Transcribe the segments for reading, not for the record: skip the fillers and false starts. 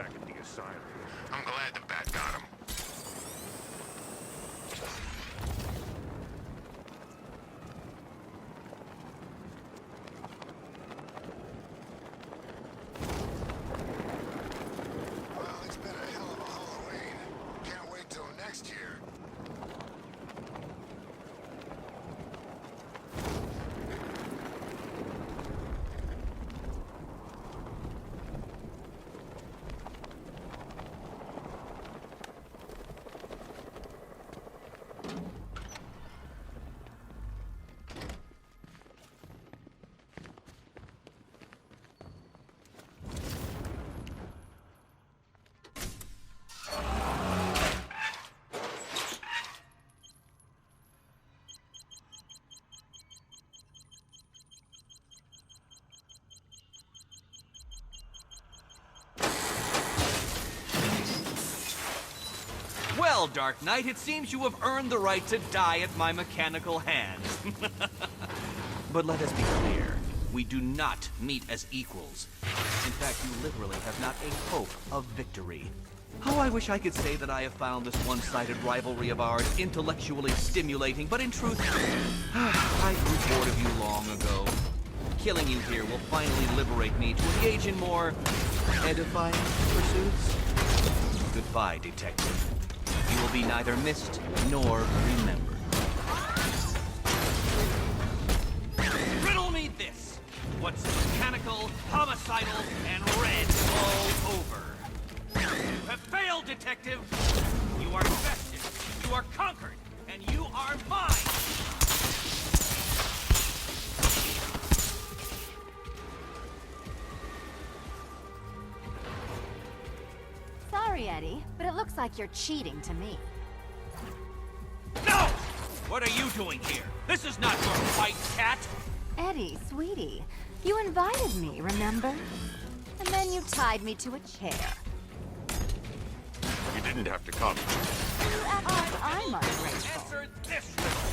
back at the asylum. I'm glad the bat got him. Well, it's been a hell of a Halloween. Can't wait till next year. Well, Dark Knight, it seems you have earned the right to die at my mechanical hands. But let us be clear, we do not meet as equals. In fact, you literally have not a hope of victory. Oh, I wish I could say that I have found this one-sided rivalry of ours intellectually stimulating, but in truth, I grew bored of you long ago. Killing you here will finally liberate me to engage in more edifying pursuits. Goodbye, detective. You will be neither missed nor remembered. Riddle me this. What's mechanical, homicidal, and red all over? You have failed, detective. You are bested. You are conquered. And you are mine. Sorry, Eddie, but it looks like you're cheating to me. No! What are you doing here? This is not your fight, cat! Eddie, sweetie, you invited me, remember? And then you tied me to a chair. You didn't have to come. You act like I'm ungrateful. Answer this riddle!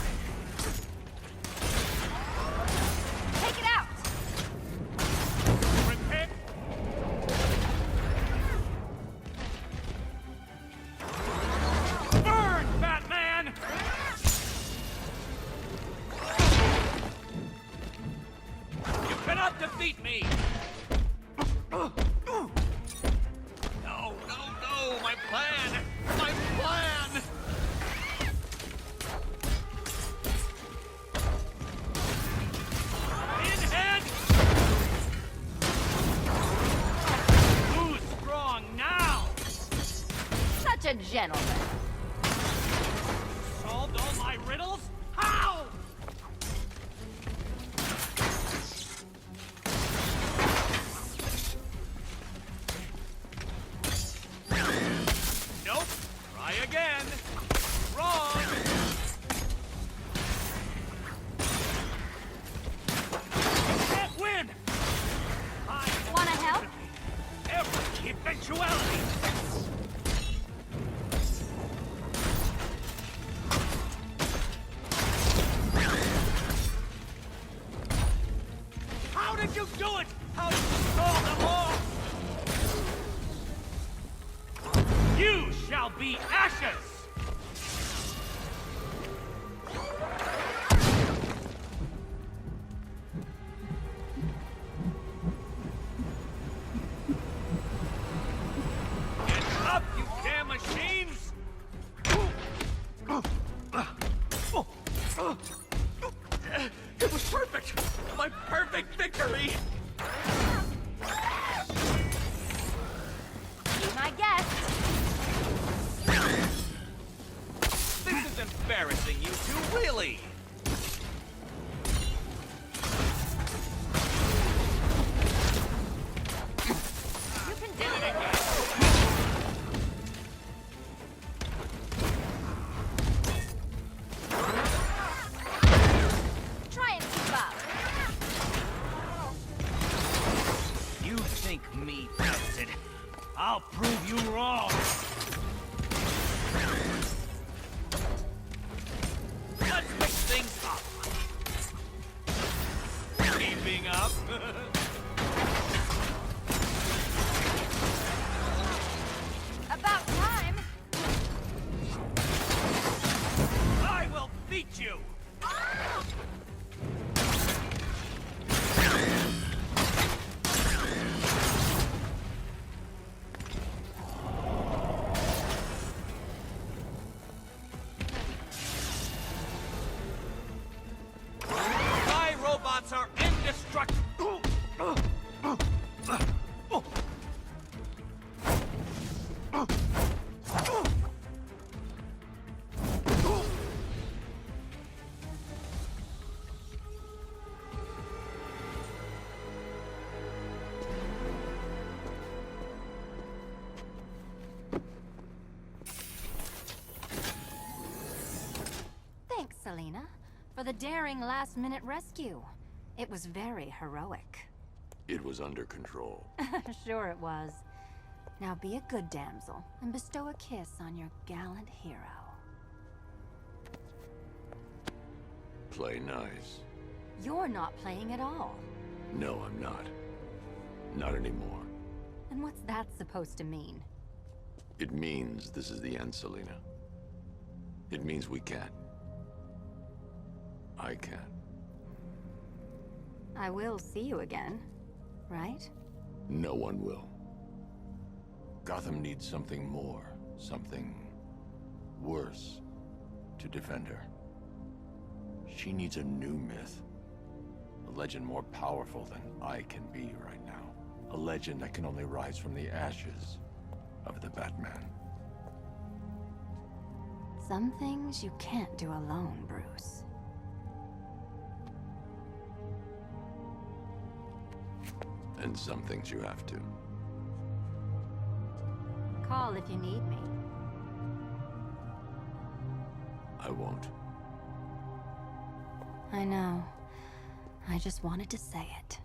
Take it out! Repent! Burn, Batman! You cannot defeat me! No, no, no! My plan! My plan! Pinhead! Who's strong now? Such a gentleman. Solved all my riddles? How? Nope. Try again. Wrong. Can't win. Wanna help? Every eventuality. How did you do it? How did you solve them all? You shall be ashes! Get up, you damn machines! It was perfect! My perfect victory! Be my guest. This is embarrassing, you two, really! You can do it. Try and keep up. You think me bested? I'll prove you wrong! Let's mix things up! Keeping up? the daring last-minute rescue. It was very heroic. It was under control. Sure it was. Now be a good damsel and bestow a kiss on your gallant hero. Play nice. You're not playing at all. No, I'm not. Not anymore. And what's that supposed to mean? It means this is the end, Selena. It means we can't. I can't. I will see you again, right? No one will. Gotham needs something more, something worse to defend her. She needs a new myth. A legend more powerful than I can be right now. A legend that can only rise from the ashes of the Batman. Some things you can't do alone, Bruce. And some things you have to. Call if you need me. I won't. I know. I just wanted to say it.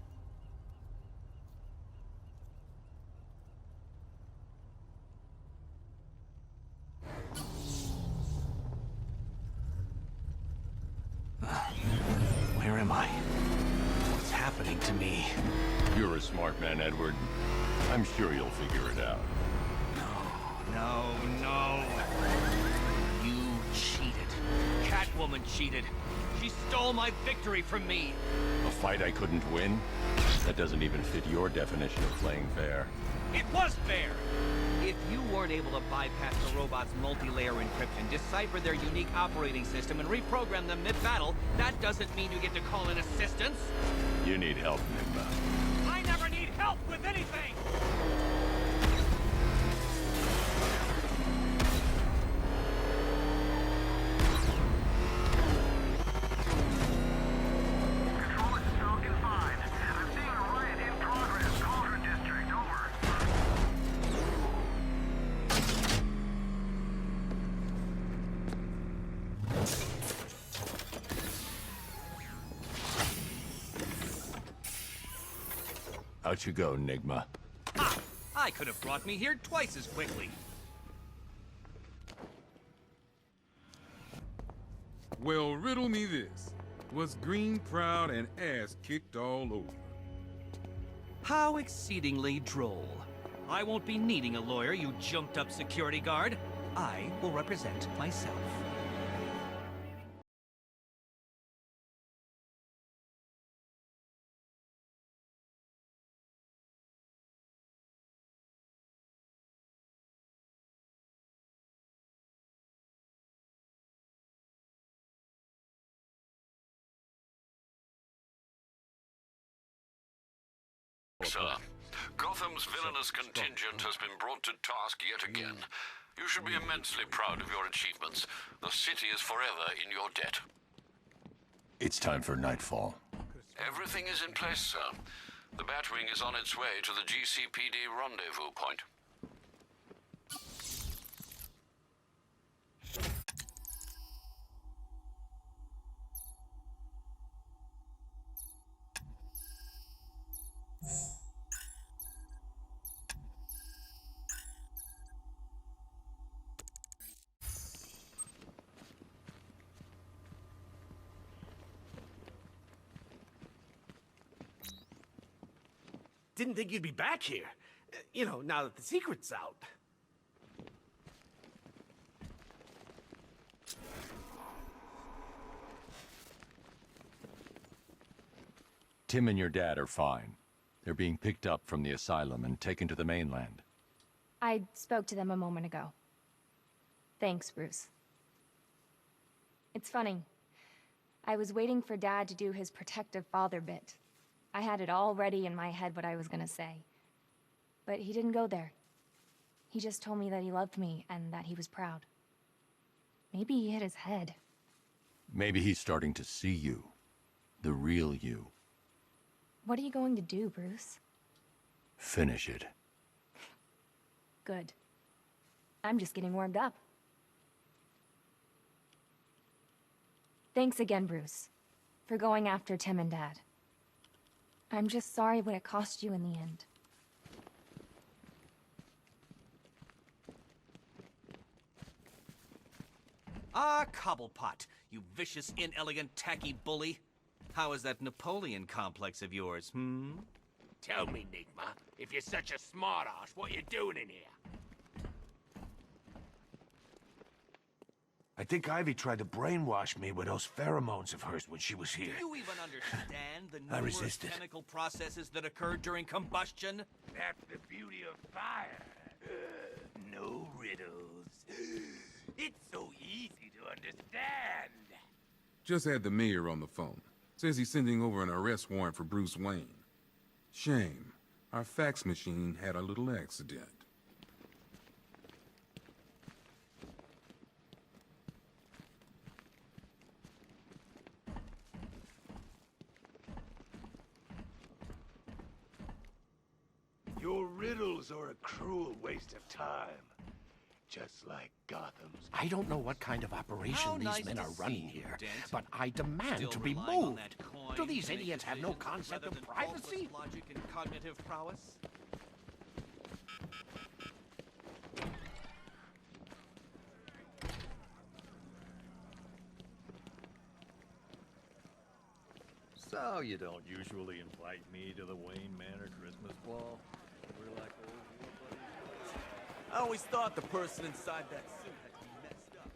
Where am I? What's happening to me? You're a smart man, Edward. I'm sure you'll figure it out. No. You cheated. Catwoman cheated. She stole my victory from me. A fight I couldn't win? That doesn't even fit your definition of playing fair. It was fair! If you weren't able to bypass the robot's multi-layer encryption, decipher their unique operating system, and reprogram them mid-battle, that doesn't mean you get to call in assistance. You need help, Enigma. I never need help with anything! Control is Falcon 5. I'm seeing a riot in progress. Cauldron District, over. Out you go, Enigma. Ha! I could have brought me here twice as quickly. Well, riddle me this. Was Green proud and ass kicked all over? How exceedingly droll. I won't be needing a lawyer, you jumped-up security guard. I will represent myself. Sir, Gotham's villainous contingent has been brought to task yet again. You should be immensely proud of your achievements. The city is forever in your debt. It's time for nightfall. Everything is in place, sir. The Batwing is on its way to the GCPD rendezvous point. Didn't think you'd be back here. You know, now that the secret's out. Tim and your dad are fine. They're being picked up from the asylum and taken to the mainland. I spoke to them a moment ago. Thanks, Bruce. It's funny. I was waiting for Dad to do his protective father bit. I had it all ready in my head what I was gonna say. But he didn't go there. He just told me that he loved me and that he was proud. Maybe he hit his head. Maybe he's starting to see you. The real you. What are you going to do, Bruce? Finish it. Good. I'm just getting warmed up. Thanks again, Bruce, for going after Tim and Dad. I'm just sorry what it cost you in the end. Ah, Cobblepot, you vicious, inelegant, tacky bully. How is that Napoleon complex of yours, hmm? Tell me, Nigma, if you're such a smartass, what you doing in here? I think Ivy tried to brainwash me with those pheromones of hers when she was here. Do you even understand the I numerous resisted. chemical processes that occur during combustion? That's the beauty of fire. No riddles. It's so easy to understand. Just had the mayor on the phone. Says he's sending over an arrest warrant for Bruce Wayne. Shame. Our fax machine had a little accident. Your riddles are a cruel waste of time. Just like Gotham's. I don't know what kind of operation How these nice men to are see running you, here, Dent. but I demand Still to be relying on moved. that coin Do these to make idiots have no decisions concept rather of than faultless privacy? logic and cognitive prowess? So, you don't usually invite me to the Wayne Manor Christmas ball? We're like old war buddies. I always thought the person inside that suit had to be messed up.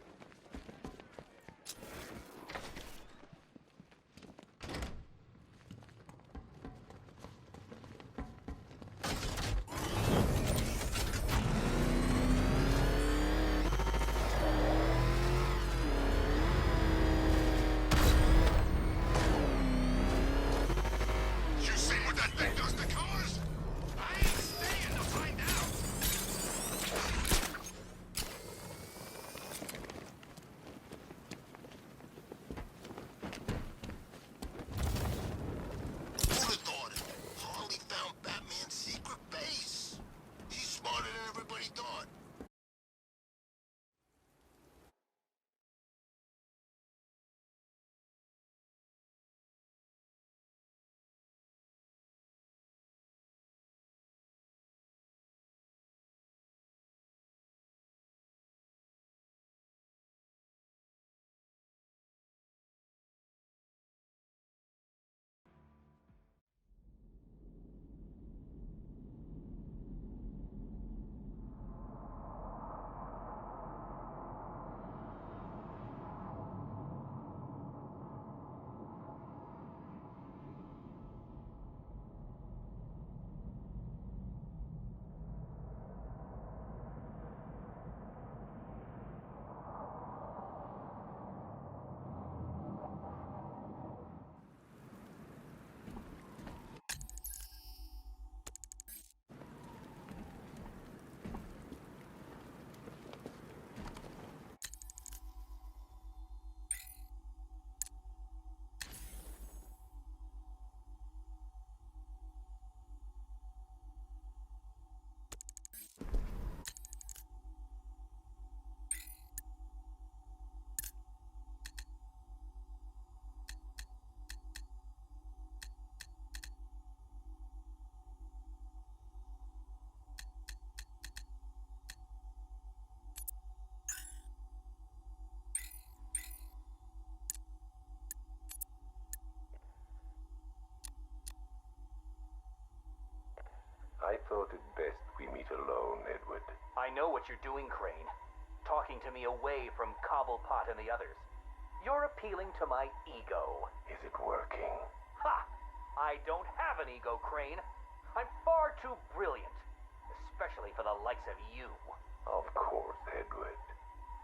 You seen what that thing does to cars? I ain't staying to find out. Who'd have thought it? Harley found Batman's secret base. He's smarter than everybody thought. I thought it best we meet alone, Edward. I know what you're doing, Crane. Talking to me away from Cobblepot and the others. You're appealing to my ego. Is it working? Ha! I don't have an ego, Crane. I'm far too brilliant. Especially for the likes of you. Of course, Edward.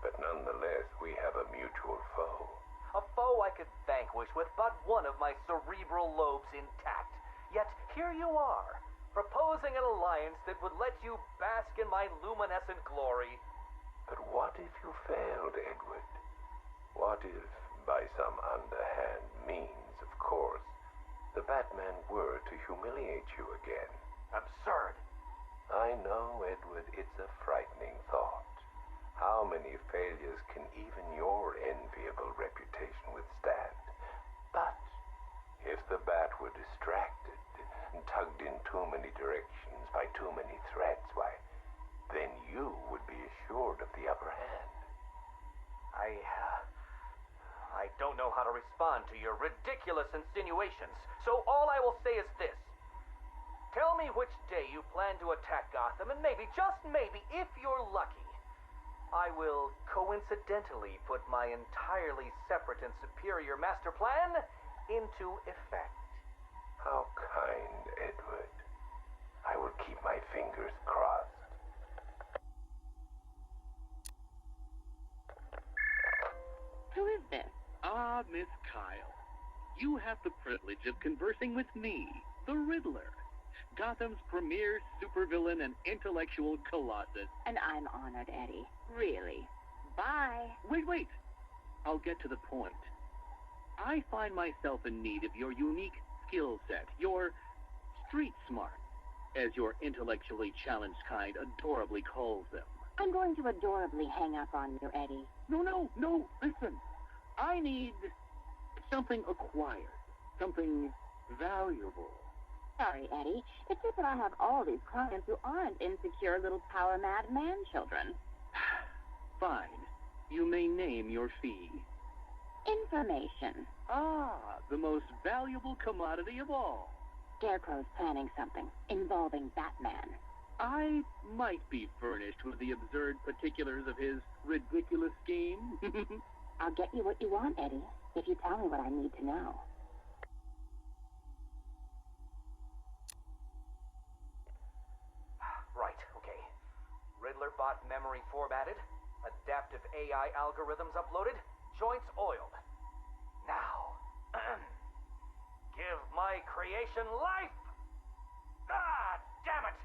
But nonetheless, we have a mutual foe. A foe I could vanquish with but one of my cerebral lobes intact. Yet here you are, proposing an alliance that would let you bask in my luminescent glory. But what if you failed, Edward? What if, by some underhand means, of course, the Batman were to humiliate you again? Absurd. I know, Edward, it's a frightening thought. How many many failures can even your enviable reputation withstand? But if the bat were distracted and tugged in too many directions by too many threats, why, then you would be assured of the upper hand. I don't know how to respond to your ridiculous insinuations, so all I will say is this. Tell me which day you plan to attack Gotham, and maybe, just maybe, if you're lucky, I will coincidentally put my entirely separate and superior master plan into effect. How kind, Edward. I will keep my fingers crossed. Who is this? Ah, Miss Kyle. You have the privilege of conversing with me, the Riddler, Gotham's premier supervillain and intellectual colossus. And I'm honored, Eddie. Really. Bye. Wait. I'll get to the point. I find myself in need of your unique skill set, your street smart, as your intellectually challenged kind adorably calls them. I'm going to adorably hang up on you, Eddie. No, listen. I need something acquired, something valuable. Sorry, Eddie. It's just that I have all these clients who aren't insecure little power-mad man-children. Fine. You may name your fee. Information. Ah, the most valuable commodity of all. Scarecrow's planning something involving Batman. I might be furnished with the absurd particulars of his ridiculous scheme. I'll get you what you want, Eddie, if you tell me what I need to know. Right, okay. Riddler bot memory formatted, adaptive AI algorithms uploaded, joints oiled. Now, give my creation life! Ah, damn it!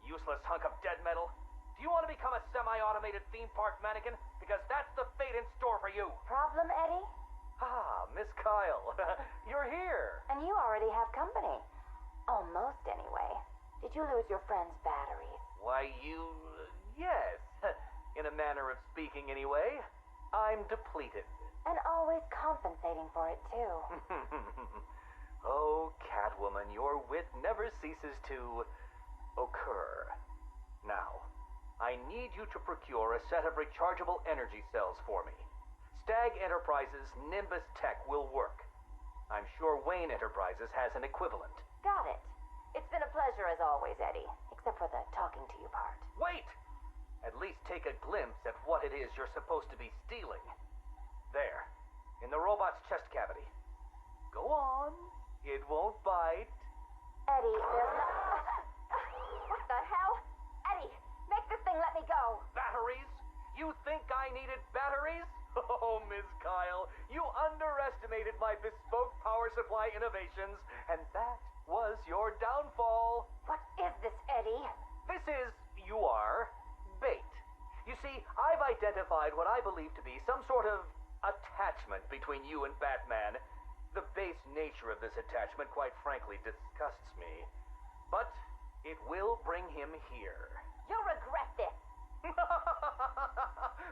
Useless hunk of dead metal. Do you want to become a semi-automated theme park mannequin? Because that's the fate in store for you. Problem, Eddie? Ah, Miss Kyle, you're here. And you already have company. Almost, anyway. Did you lose your friend's batteries? Why, yes. In a manner of speaking, anyway. I'm depleted. And always compensating for it, too. Oh, Catwoman, your wit never ceases to occur. Now, I need you to procure a set of rechargeable energy cells for me. Stag Enterprises' Nimbus Tech will work. I'm sure Wayne Enterprises has an equivalent. Got it. It's been a pleasure as always, Eddie. Except for the talking to you part. Wait! At least take a glimpse at what it is you're supposed to be stealing. There, in the robot's chest cavity. Go on. It won't bite. Eddie, there's no... What the hell? Eddie, make this thing let me go. Batteries? You think I needed batteries? Oh, Miss Kyle, you underestimated my bespoke power supply innovations, and that was your downfall. What is this, Eddie? This is, bait. You see, I've identified what I believe to be some sort of attachment between you and Batman. The base nature of this attachment, quite frankly, disgusts me. But it will bring him here. You'll regret this.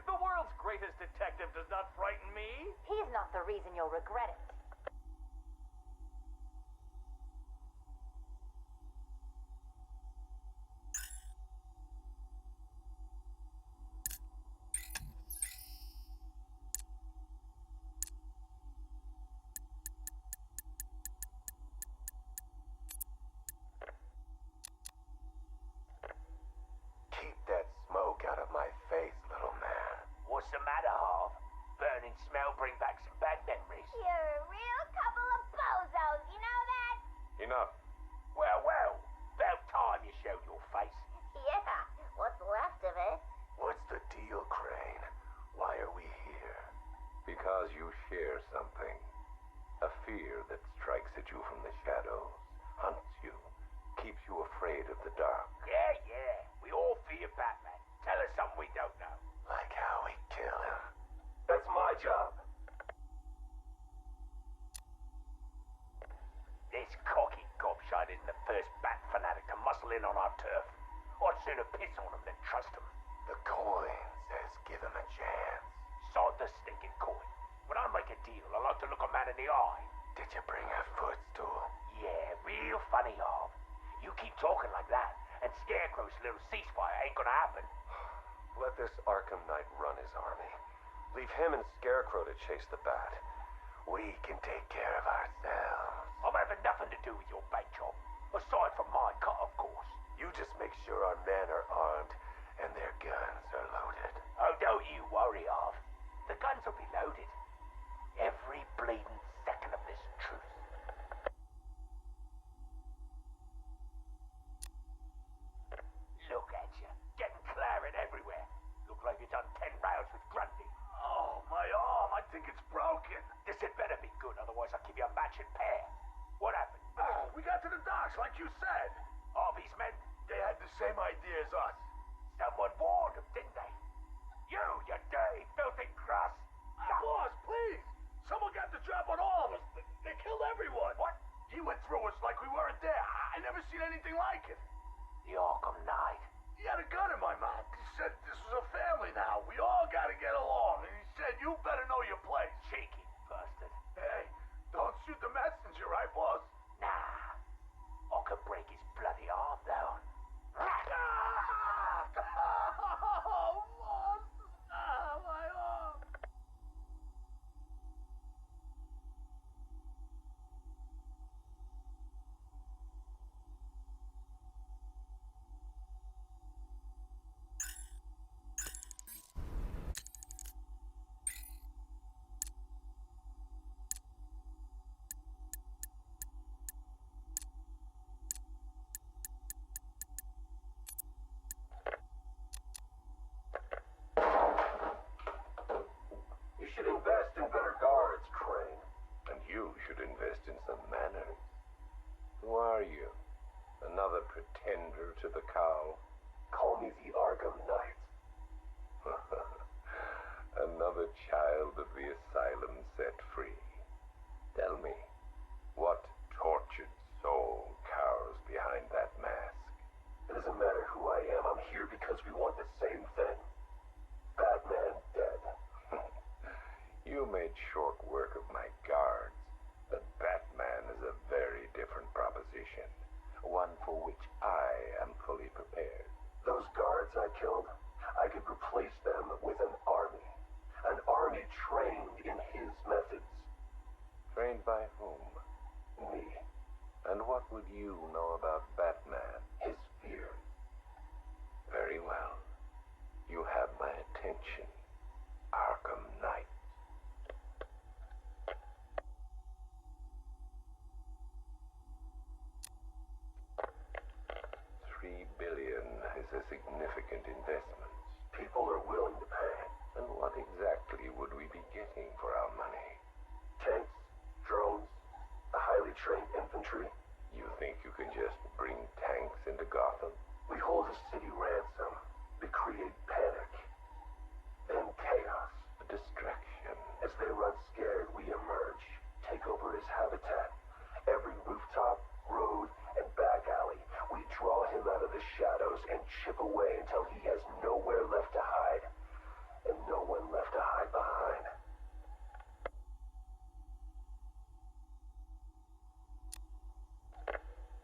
The world's greatest detective does not frighten me. He's not the reason you'll regret it. Keep that smoke out of my face, little man. What's the matter, Harv? Burning smell bring back some bad memories. You're a real couple of bozos, you know that? Enough. Well, about time you showed your face. Yeah, what's left of it? What's the deal, Crane? Why are we here? Because you share something. A fear that strikes at you from the shadows, hunts you, keeps you afraid of the dark. Yeah. We all fear Batman. Tell us something we don't know. Like how we kill him. That's my job. This cocky gobshite isn't the first bat fanatic to muscle in on our turf. I'd sooner piss on him than trust him. The coin says give him a chance. knows a little ceasefire ain't gonna happen. Let this Arkham Knight run his army. Leave him and Scarecrow to chase the Bat. We can take care of ourselves. I'm having nothing to do with your bait job. Aside from my cut, of course. You just make sure our men are armed and their guns are loaded. Oh, don't you worry, Arv. The guns will be loaded. Every bleeding second of this truce. Look at you, getting claret everywhere. Look like you've done 10 rounds with Grundy. Oh, my arm. I think it's broken. This had better be good, otherwise I'll give you a matching pair. What happened? Oh, we got to the docks, like you said. Harvey's men? They had the same idea as us. Someone warned them, didn't they? You dirty, filthy grass! Boss, please! Someone got the drop on all of us. They killed everyone. What? He went through us like we weren't there. I never seen anything like it. The Arkham Knight. He had a gun in my mouth. He said this was a family now. We all gotta get along. And he said, you better know your place. Cheeky bastard. Hey, don't shoot the messenger, right, boss? Nah. I could break his bloody arm, though. Oh, boss! My arm! You should invest in better guards, Crane. And you should invest in some manners. Who are you? Another pretender to the cow? Call me the Arkham Knight. Another child of the asylum set free. Tell me, what tortured soul cowers behind that mask? It doesn't matter who I am. I'm here because we want the same thing. Batman dead. You made short work of my guards, but Batman is a very different proposition. One for which I am fully prepared. Those guards I killed, I could replace them with an army. An army trained in his methods. Trained by whom? Me. And what would you know about Batman? His fear. Very well. You have my attention, Arkham Knight. 3 billion is a significant investment. People are willing to pay. And what exactly would we be getting for our money? Tanks, drones, a highly trained infantry. You think you can just bring tanks into Gotham? We hold a city ransom. We create panic. Then chaos. A distraction. As they run scared, we emerge. Take over his habitat. Every rooftop, road, and back alley. We draw him out of the shadows and chip away until he has nowhere left to hide. And no one left to hide behind.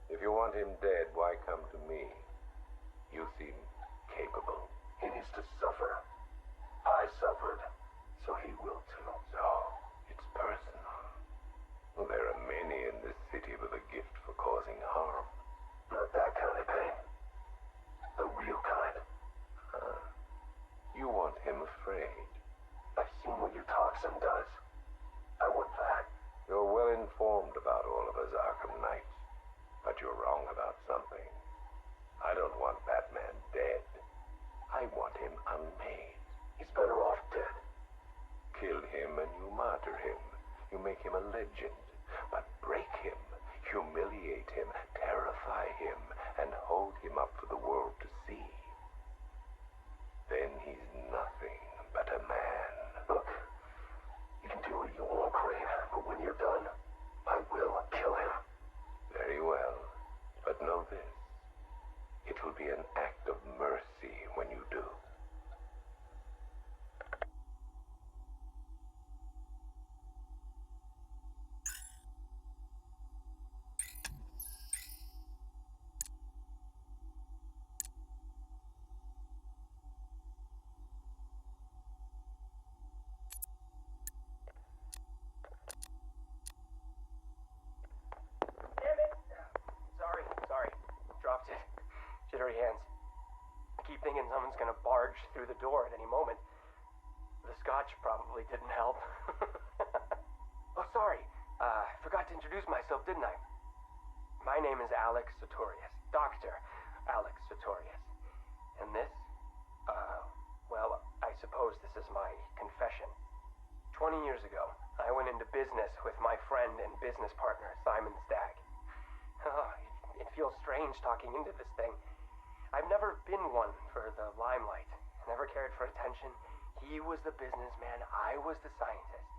If you want him dead, why come to me? You seem capable. He needs to suffer. I suffered, so he will too. So, it's personal. Well, there are many in this city with a gift for causing harm. Not that kind of pain. The real kind. You want him afraid. I've seen what your toxin does. I want that. You're well informed about all of us, Arkham Knight. But you're wrong about something. I don't want Batman dead. I want him unmade. He's better off dead. Kill him and you martyr him. You make him a legend. But break him, humiliate him, terrify him, and hold him up for the world to see. Then he's nothing but a man. Look, you can do what you want, Crane, but when you're done, I will kill him. Very well, but know this. It will be an act of mercy when you do. thinking someone's gonna barge through the door at any moment. The scotch probably didn't help. Oh, sorry. Forgot to introduce myself, didn't I? My name is Alex Sartorius. Dr. Alex Sartorius. And this, well, I suppose this is my confession. 20 years ago, I went into business with my friend and business partner, Simon Stagg. Oh, it feels strange talking into this thing. I've never been one for the limelight. Never cared for attention. He was the businessman, I was the scientist.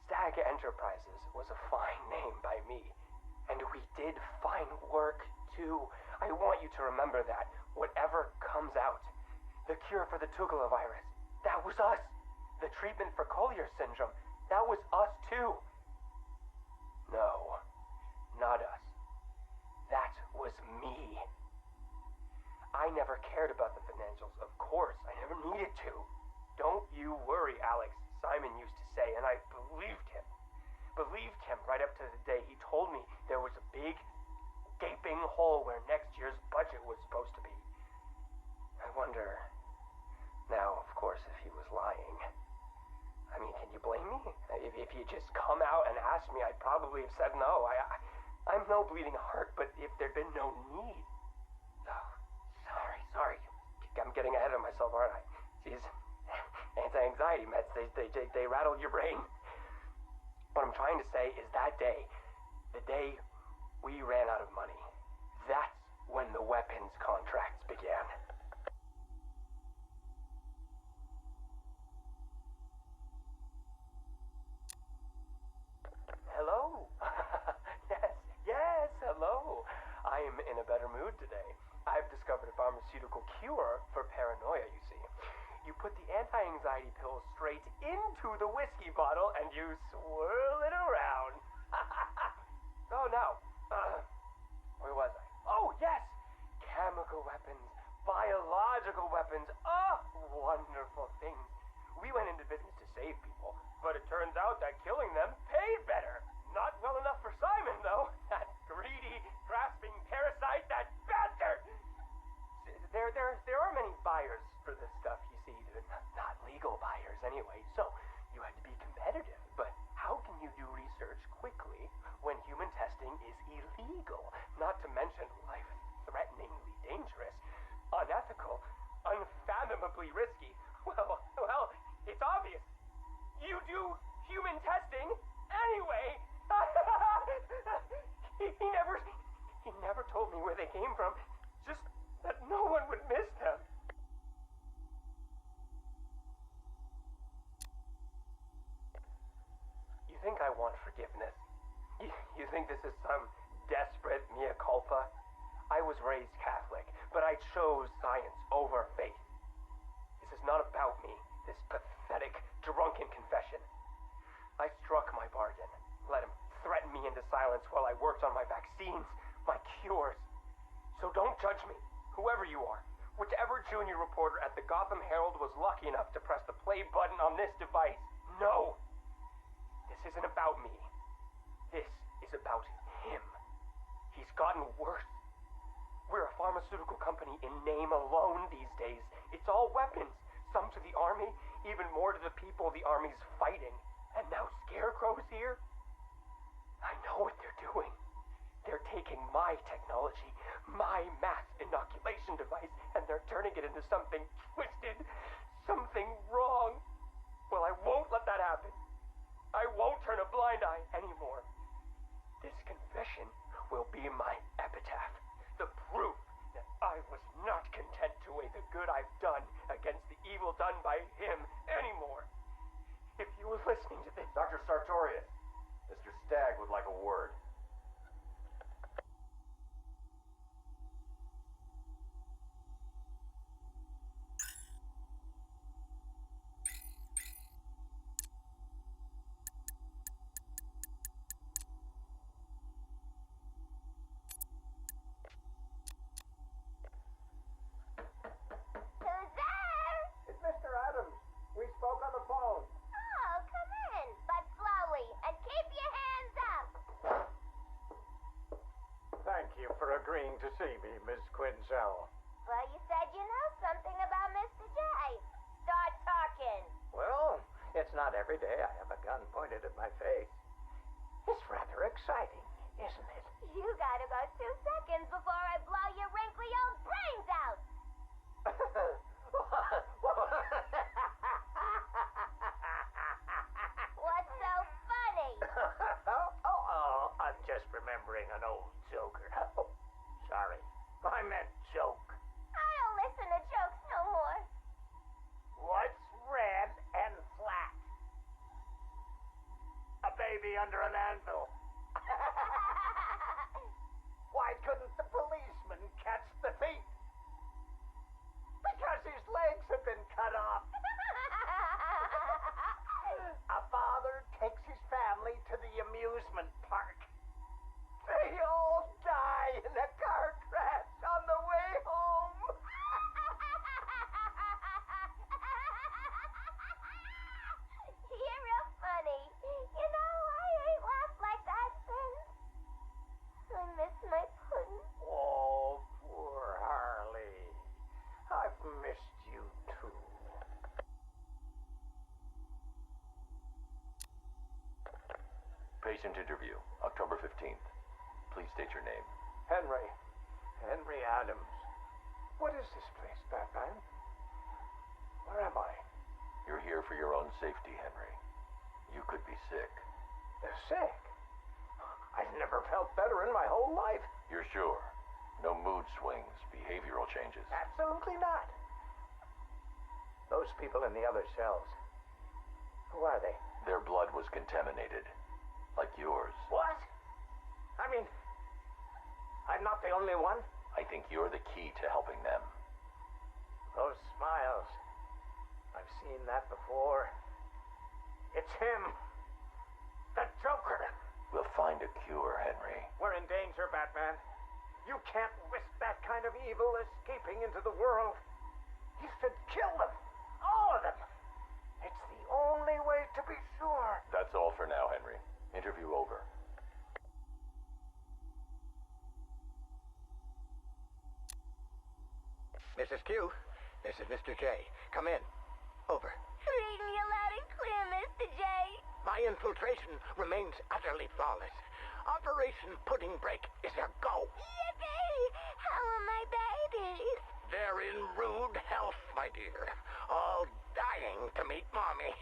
Stagg Enterprises was a fine name by me. And we did fine work, too. I want you to remember that. Whatever comes out. The cure for the Tugela virus, that was us. The treatment for Collier syndrome, that was us, too. No, not us. That was me. I never cared about the financials, of course. I never needed to. Don't you worry, Alex, Simon used to say, and I believed him. Believed him right up to the day he told me there was a big, gaping hole where next year's budget was supposed to be. I wonder, now, of course, if he was lying. I mean, can you blame me? If you just come out and asked me, I'd probably have said no. I'm no bleeding heart, but if there'd been no need... Oh, sorry. I'm getting ahead of myself, aren't I? Jeez. Anti-anxiety meds, they rattle your brain. What I'm trying to say is that day, the day we ran out of money, that's when the weapons contracts began. Hello? Yes, hello. I'm in a better mood today. I've discovered a pharmaceutical cure for paranoia, you see. You put the anti-anxiety pill straight into the whiskey bottle and you swirl it around. Oh, no. Where was I? Oh, yes! Chemical weapons, biological weapons. Oh, wonderful things. We went into business to save people, but it turns out that killing them paid better. Not well enough for Simon, though. That greedy, grasping parasite, that bastard! There are many buyers for this stuff, you see. Not legal buyers, anyway, so you had to be competitive. But how can you do research quickly when human testing is illegal? Not to mention life-threateningly dangerous, unethical, unfathomably risky. Well, it's obvious. You do human testing anyway. He never told me where they came from. Just that no one would miss them. You think I want forgiveness? You think this is some desperate mea culpa? I was raised Catholic, but I chose science over faith. This is not about me, this pathetic, drunken confession. I struck my bargain, let him threaten me into silence while I worked on my vaccines, my cures. So don't judge me, whoever you are. Whichever junior reporter at the Gotham Herald was lucky enough to press the play button on this device. No! This isn't about me. This is about him. He's gotten worse. We're a pharmaceutical company in name alone these days. It's all weapons. Some to the army, even more to the people the army's fighting. And now Scarecrow's here? I know what they're doing. They're taking my technology, my mass inoculation device, and they're turning it into something twisted, something wrong. Well, I won't let that happen. I won't turn a blind eye anymore. This confession will be my epitaph, the proof that I was not content to weigh the good I've done against the evil done by him anymore. If you were listening to this... Dr. Sartorius, Mr. Stagg would like a word. It's Mr. Adams. We spoke on the phone. Oh, come in, but slowly, and keep your hands up. Not every day I have a gun pointed at my face. It's rather exciting, isn't it? You got about 2 seconds before I blow your wrinkly old brains out. What's so funny? I'm just remembering an old joker. Oh, sorry. I meant joke. I don't listen to jokes no more. What's red and flat? A baby under an anvil. Why couldn't the policeman catch the thief? Because his legs have been cut off. A father takes his family to the amusement park. They all die in a car crash on the way home. You're real funny. You know, I ain't laughed like that since. I miss my pudding. Oh, poor Harley. I've missed you too. Patient interview, October 15th. Please state your name. Henry. Henry Adams. What is this place, Batman? Where am I? You're here for your own safety, Henry. You could be sick. Sick? I've never felt better in my whole life. You're sure? No mood swings, behavioral changes? Absolutely not. Those people in the other cells. Who are they? Their blood was contaminated. Like yours. What? I mean, I'm not the only one. I think you're the key to helping them. Those smiles. I've seen that before. It's him. The Joker. We'll find a cure, Henry. We're in danger, Batman. You can't risk that kind of evil escaping into the world. You should kill them. All of them. It's the only way to be sure. That's all for now, Henry. Interview over. Mrs. Q, this is Mr. J. Come in. Over. Read me loud and clear, Mr. J. My infiltration remains utterly flawless. Operation Pudding Break is a go. Yippee! How are my babies? They're in rude health, my dear. All dying to meet Mommy.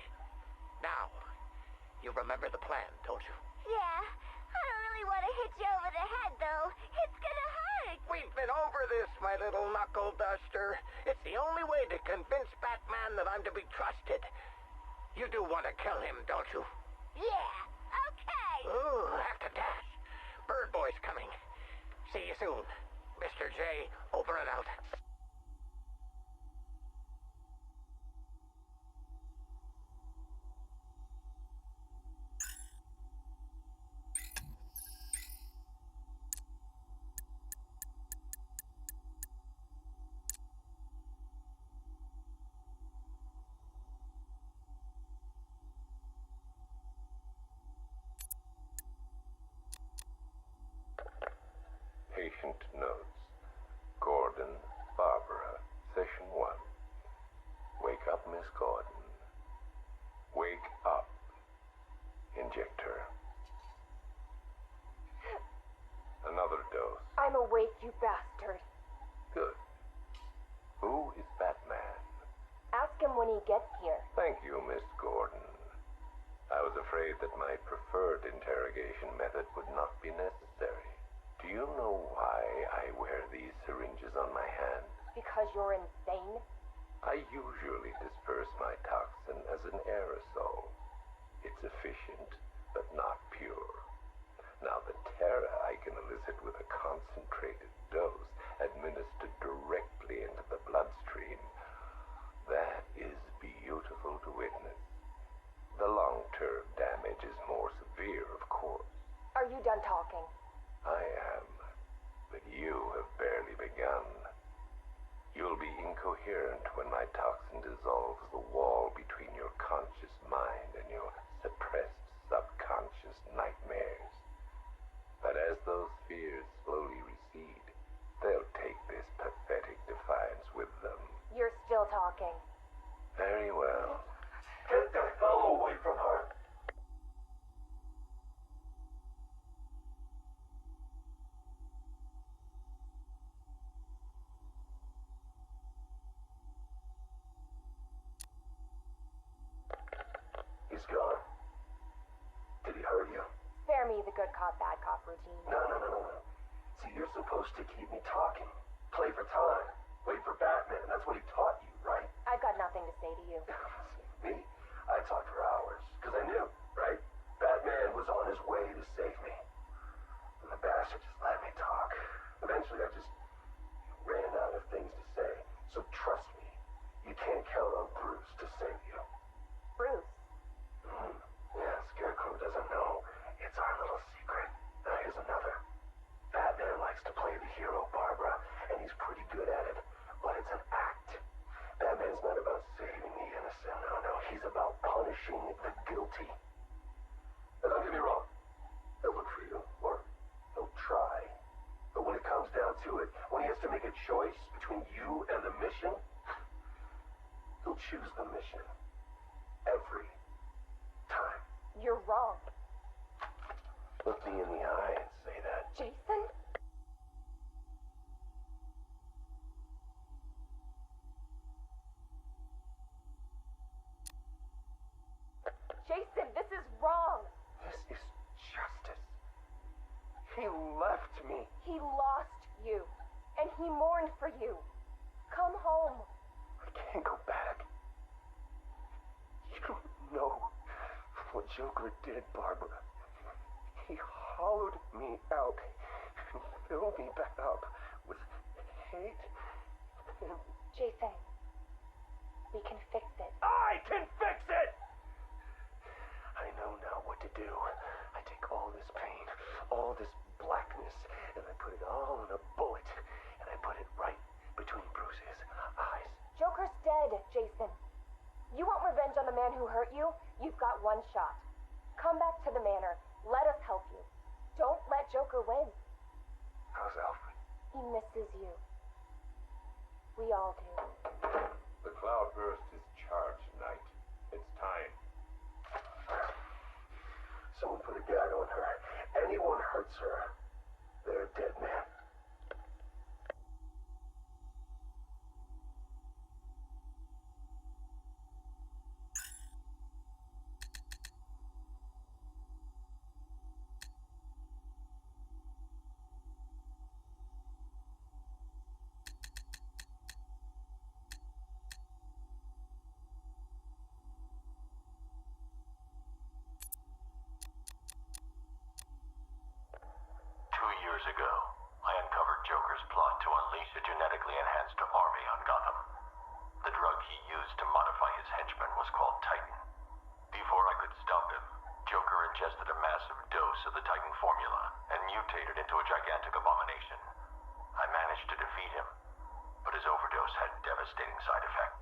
Now, you remember the plan, don't you? Yeah. I don't really want to hit you over the head, though. It's gonna hurt. We've been over this, my little knuckle duster. It's the only way to convince Batman that I'm to be trusted. You do want to kill him, don't you? Yeah. Okay. Ooh, have to dash. Bird Boy's coming. See you soon. Mr. J, over and out. Patient notes. Gordon, Barbara, session 1. Wake up, Miss Gordon. Wake up. Inject her. Another dose. I'm awake, you bastard. Good. Who is Batman? Ask him when he gets here. Thank you, Miss Gordon. I was afraid that my preferred interrogation method would not be necessary. Do you know why I wear these syringes on my hands? Because you're insane? I usually disperse my toxin as an aerosol. It's efficient, but not pure. Now, the terror I can elicit with a concentrated dose administered directly into the bloodstream, that is beautiful to witness. The long-term damage is more severe, of course. Are you done talking? I am, but you have barely begun. You'll be incoherent when my toxin dissolves the wall between your conscious mind and your suppressed subconscious nightmares. But as those fears slowly recede, they'll take this pathetic defiance with them. You're still talking. Very well. Get the fellow away from he's gone. Did he hurt you? Spare me the good cop, bad cop routine. No. See, you're supposed to keep me talking. Play for time. Wait for Batman. That's what he taught you, right? I've got nothing to say to you. Me? I talked for hours. Because I knew, right? Batman was on his way to save me. And the bastard just let me talk. Eventually, I just ran out of things to say. So trust me, you can't count on Bruce to save you. Bruce? Yeah, Scarecrow doesn't know. It's our little secret. Now here's another. Batman likes to play the hero, Barbara, and he's pretty good at it. But it's an act. Batman's not about saving the innocent. No. He's about punishing the guilty. And don't get me wrong. He'll look for you, or he'll try. But when it comes down to it, when he has to make a choice between you and the mission, he'll choose the mission. Every time. You're wrong. Look me in the eye and say that. Jason? Jason, this is wrong. This is justice. He left me. He lost you, and he mourned for you. Come home. I can't go back. You don't know what Joker did, Barbara. He hollowed me out and filled me back up with hate and... Jason, we can fix it. I can fix it! I know now what to do. I take all this pain, all this blackness, and I put it all in a bullet, and I put it right between Bruce's eyes. Joker's dead, Jason. You want revenge on the man who hurt you? You've got one shot. Come back to the manor. Let us help you. Don't let Joker win. How's Alfred? He misses you. We all do. The Cloudburst is charged, Knight. It's time. Someone put a gag on her. Anyone hurts her, they're a dead man. Ago, I uncovered Joker's plot to unleash a genetically enhanced army on Gotham. The drug he used to modify his henchmen was called Titan. Before I could stop him, Joker ingested a massive dose of the Titan formula and mutated into a gigantic abomination. I managed to defeat him, but his overdose had devastating side effects.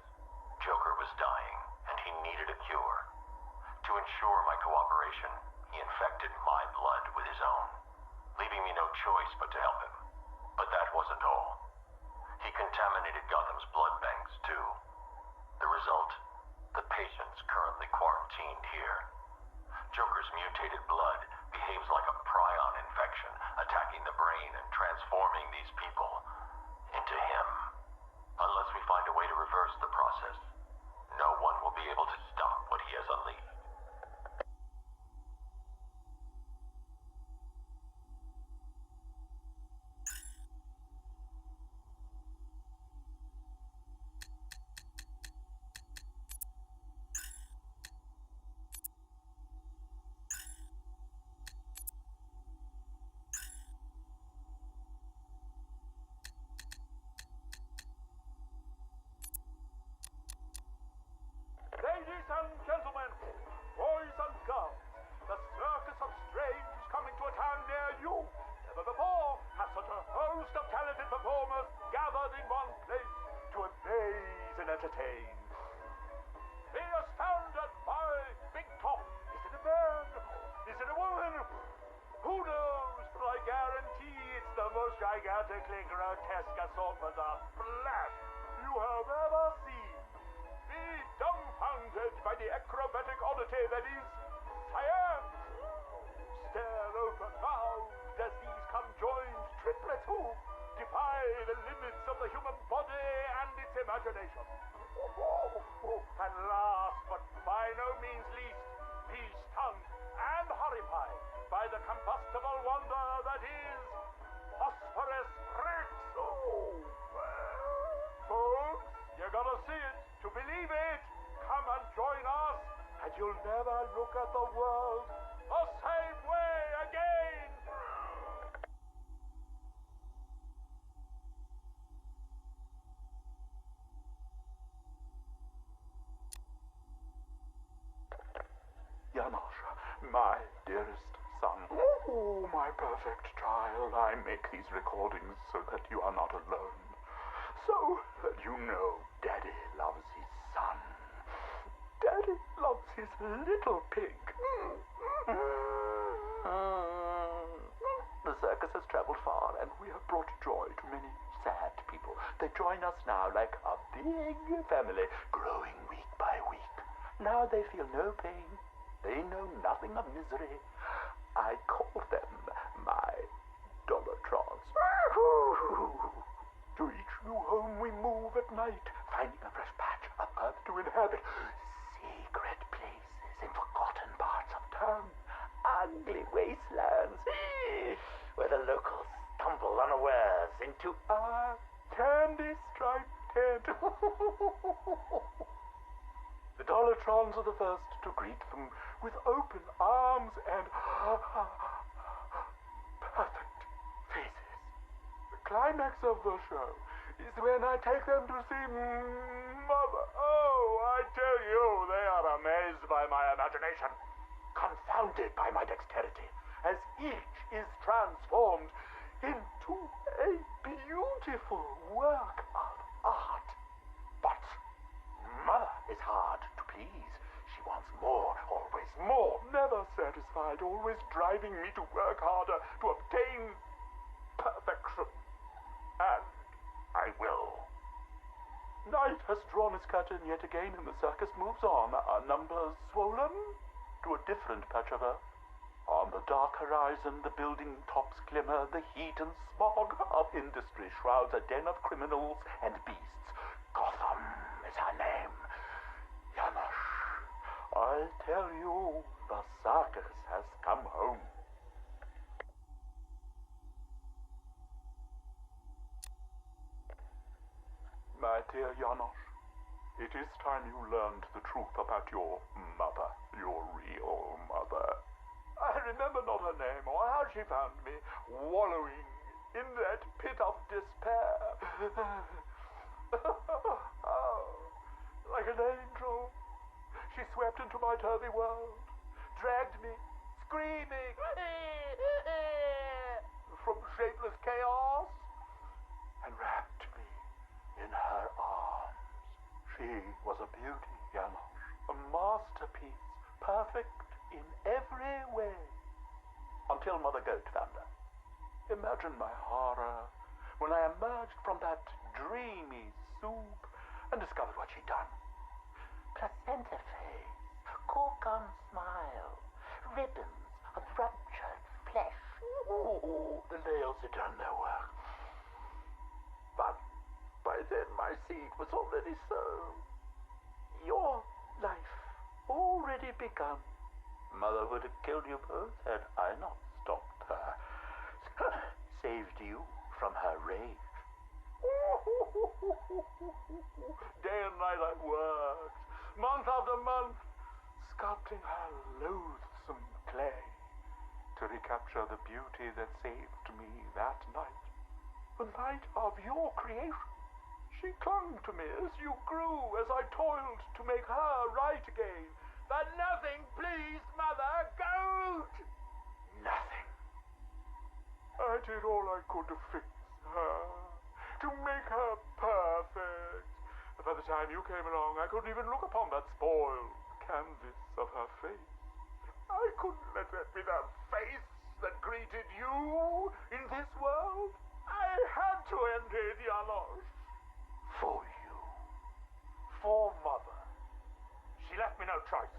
Joker was dying, and he needed a cure. To ensure my cooperation, he infected my blood with his own, leaving me no choice but to help him. But that wasn't all. He contaminated Gotham's blood banks, too. The result? The patients currently quarantined here. Joker's mutated blood behaves like a prion infection, attacking the brain and transforming these people into him. Unless we find a way to reverse the process, no one will be able to stop what he has unleashed. Ladies and gentlemen, boys and girls, the Circus of Strange is coming to a town near you. Never before has such a host of talented performers gathered in one place to amaze and entertain. Be astounded by Big Top. Is it a man? Is it a woman? Who knows? But I guarantee it's the most gigantically grotesque assortment of flesh you have ever seen. Be dumbfounded by the acrobatic oddity that is science. Stare open-mouthed as these conjoined triplets who defy the limits of the human body and its imagination. And last but by no means least, never look at the world the same way again! Janosch, my dearest son. Oh, my perfect child. I make these recordings so that you are not alone. So that you know Daddy loves his son. Daddy loves his little pig. The circus has traveled far, and we have brought joy to many sad people. They join us now like a big family, growing week by week. Now they feel no pain. They know nothing of misery. I call them my Dollartrons. To each new home we move at night, finding a fresh patch of earth to inhabit. Secret places in forgotten parts of town. Ugly wastelands where the locals stumble unawares into a candy-striped tent. The Dollartrons are the first to greet them with open arms and perfect faces. The climax of the show is when I take them to see Mother. Oh, I tell you, they are amazed by my imagination, confounded by my dexterity, as each is transformed into a beautiful work of art. But Mother is hard to please. She wants more, always more, never satisfied, always driving me to work harder to obtain perfection. And I will. Night has drawn its curtain yet again, and the circus moves on, our numbers swollen to a different patch of earth. On the dark horizon, the building tops glimmer, the heat and smog of industry shrouds a den of criminals and beasts. Gotham is her name. Janosch, I tell you, the circus has come home. My dear Janosch, it is time you learned the truth about your mother, your real mother. I remember not her name or how she found me, wallowing in that pit of despair. Oh, like an angel, she swept into my turvy world, dragged me, screaming, from shapeless chaos, and wrapped me in her arms. She was a beauty, Janosch, a masterpiece, perfect in every way, until Mother Goat found her. Imagine my horror when I emerged from that dreamy soup and discovered what she'd done. Placenta face, cork-on smile, ribbons of ruptured flesh. Ooh, the nails had done their work. But by then my seed was already sown. Your life already begun. Mother would have killed you both had I not stopped her. Saved you from her rage. Day and night I worked, month after month, sculpting her loathsome clay to recapture the beauty that saved me that night. The night of your creation. She clung to me as you grew, as I toiled to make her right again. But nothing pleased Mother Goat! Nothing. I did all I could to fix her, to make her perfect. But by the time you came along, I couldn't even look upon that spoiled canvas of her face. I couldn't let that be the face that greeted you in this world. I had to end it, Janosch. For you. For Mother. She left me no choice.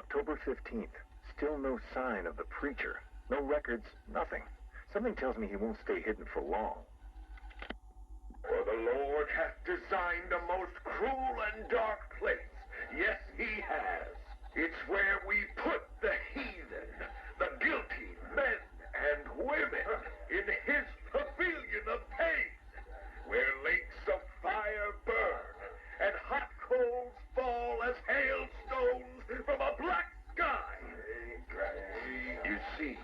October 15th. Still no sign of the preacher. No records, nothing. Something tells me he won't stay hidden for long. For the Lord hath designed a most cruel and dark place. Yes, he has. It's where we put the heathen, the guilty men and women in his pavilion of pain, where lakes of fire burn and hot coals fall as hailstones from a black sky. You see,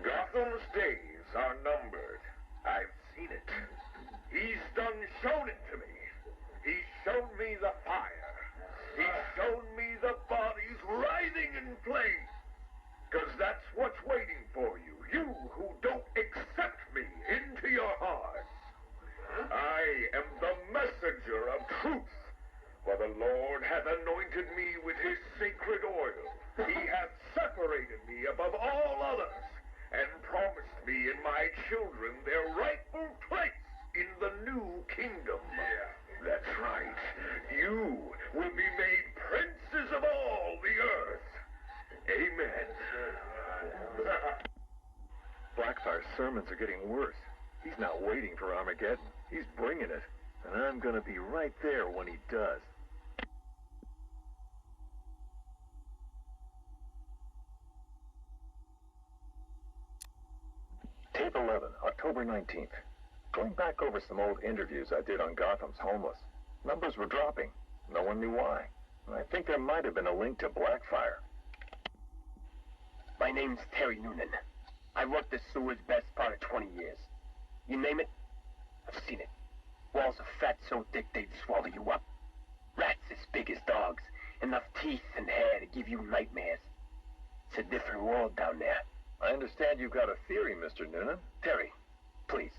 Gotham's days are numbered. I've seen it. He's shown it to me. He's shown me the fire. He's shown me the bodies writhing in flames. 'Cause that's what's waiting for you, you who don't accept me into your hearts. I am the messenger of truth, for the Lord hath anointed me with his sacred oil. He hath separated me above all others, and promised me and my children their rightful place in the new kingdom. Yeah, that's right. You will be made princes of all the earth. Amen. Blackfire's sermons are getting worse. He's not waiting for Armageddon. He's bringing it. And I'm gonna be right there when he does. Tape 11, October 19th. Going back over some old interviews I did on Gotham's homeless. Numbers were dropping. No one knew why. I think there might have been a link to Blackfire. My name's Terry Noonan. I worked the sewers best part of 20 years. You name it, I've seen it. Walls of fat so thick they'd swallow you up. Rats as big as dogs. Enough teeth and hair to give you nightmares. It's a different world down there. I understand you've got a theory, Mr. Noonan. Terry, please.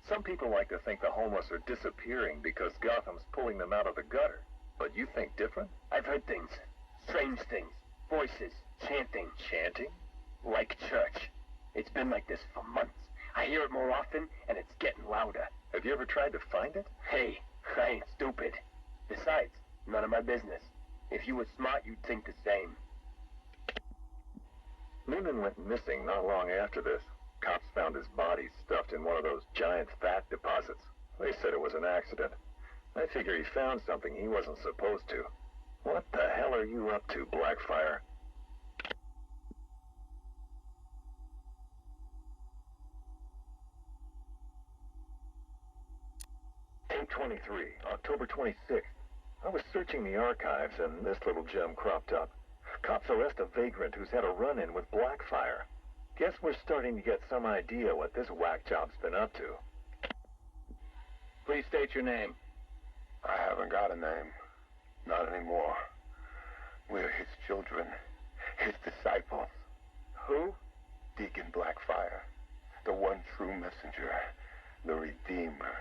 Some people like to think the homeless are disappearing because Gotham's pulling them out of the gutter. But you think different? I've heard things. Strange things. Voices. Chanting. Chanting? Like church. It's been like this for months. I hear it more often, and it's getting louder. Have you ever tried to find it? Hey, I ain't stupid. Besides, none of my business. If you were smart, you'd think the same. Noonan went missing not long after this. Cops found his body stuffed in one of those giant fat deposits. They said it was an accident. I figure he found something he wasn't supposed to. What the hell are you up to, Blackfire? Tape 23, October 26th. I was searching the archives and this little gem cropped up. Cops arrest a vagrant who's had a run-in with Blackfire. Guess we're starting to get some idea what this whack job's been up to. Please state your name. I haven't got a name. Not anymore. We're his children. His disciples. Who? Deacon Blackfire. The one true messenger. The Redeemer.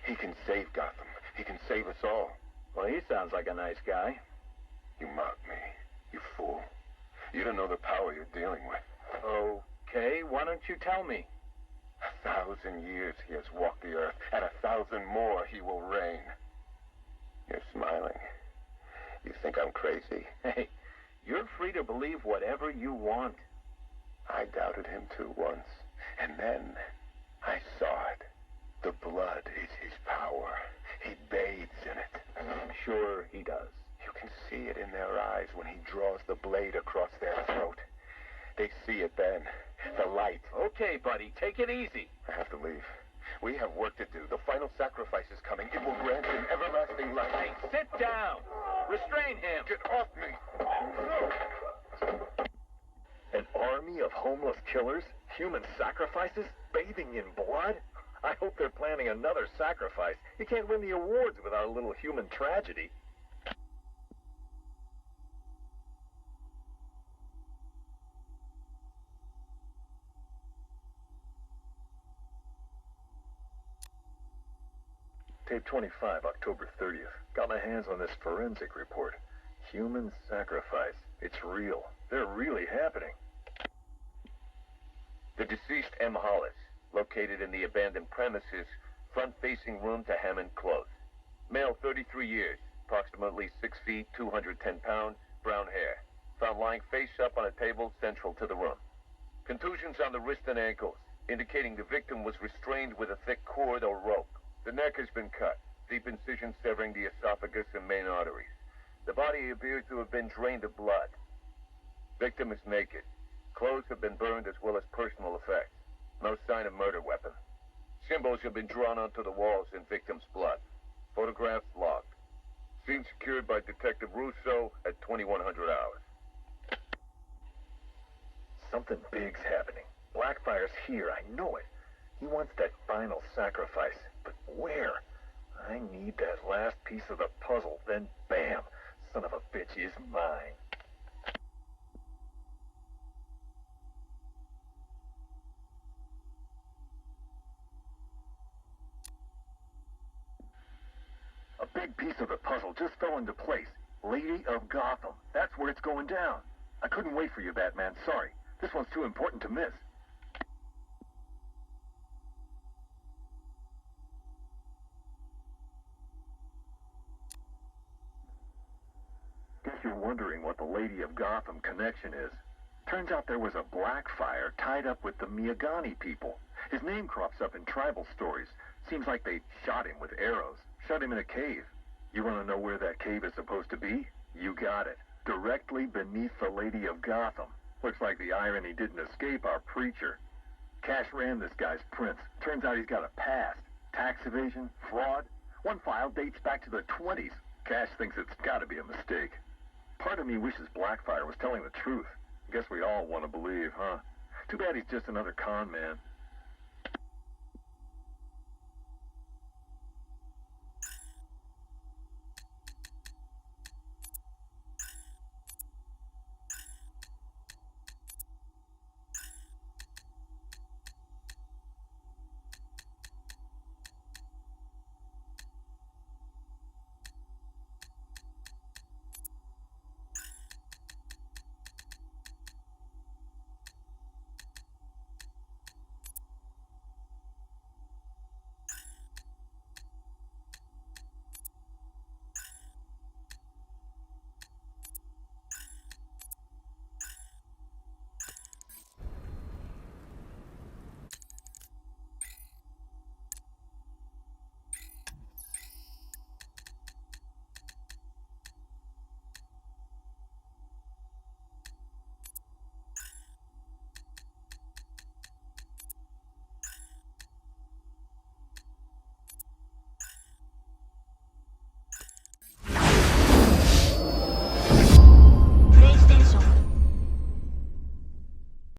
He can save Gotham. He can save us all. Well, he sounds like a nice guy. You mock me, you fool. You don't know the power you're dealing with. Okay, why don't you tell me? 1,000 years he has walked the earth, and 1,000 more he will reign. You're smiling. You think I'm crazy? Hey, you're free to believe whatever you want. I doubted him too once, and then I saw it. The blood is his power. He bathes in it. I'm sure he does. You can see it in their eyes when he draws the blade across their throat. They see it then. The light. Okay, buddy, take it easy. I have to leave. We have work to do. The final sacrifice is coming. It will grant him everlasting life. Hey, sit down. Restrain him. Get off me. An army of homeless killers? Human sacrifices? Bathing in blood? I hope they're planning another sacrifice. You can't win the awards without a little human tragedy. Tape 25, October 30th. Got my hands on this forensic report. Human sacrifice. It's real. They're really happening. The deceased M. Hollis, located in the abandoned premises, front-facing room to Hammond Close. Male, 33 years, approximately 6 feet, 210 pounds, brown hair. found lying face up on a table central to the room. Contusions on the wrist and ankles, indicating the victim was restrained with a thick cord or rope. The neck has been cut, deep incision severing the esophagus and main arteries. The body appears to have been drained of blood. Victim is naked. Clothes have been burned as well as personal effects. No sign of murder weapon. Symbols have been drawn onto the walls in victim's blood. Photographs logged. Scene secured by Detective Russo at 2100 hours. Something big's happening. Blackfire's here, I know it. He wants that final sacrifice, but where? I need that last piece of the puzzle, then bam! Son of a bitch is mine. A big piece of the puzzle just fell into place. Lady of Gotham. That's where it's going down. I couldn't wait for you, Batman. Sorry. This one's too important to miss. Guess you're wondering what the Lady of Gotham connection is. Turns out there was a Blackfire tied up with the Miyagani people. His name crops up in tribal stories. Seems like they shot him with arrows. Shut him in a cave. You want to know where that cave is supposed to be? You got it. Directly beneath the Lady of Gotham. Looks like the irony didn't escape our preacher. Cash ran this guy's prints. Turns out he's got a past. Tax evasion, fraud. One file dates back to the 20s. Cash thinks it's got to be a mistake. Part of me wishes Blackfire was telling the truth. Guess we all want to believe, huh? Too bad he's just another con man.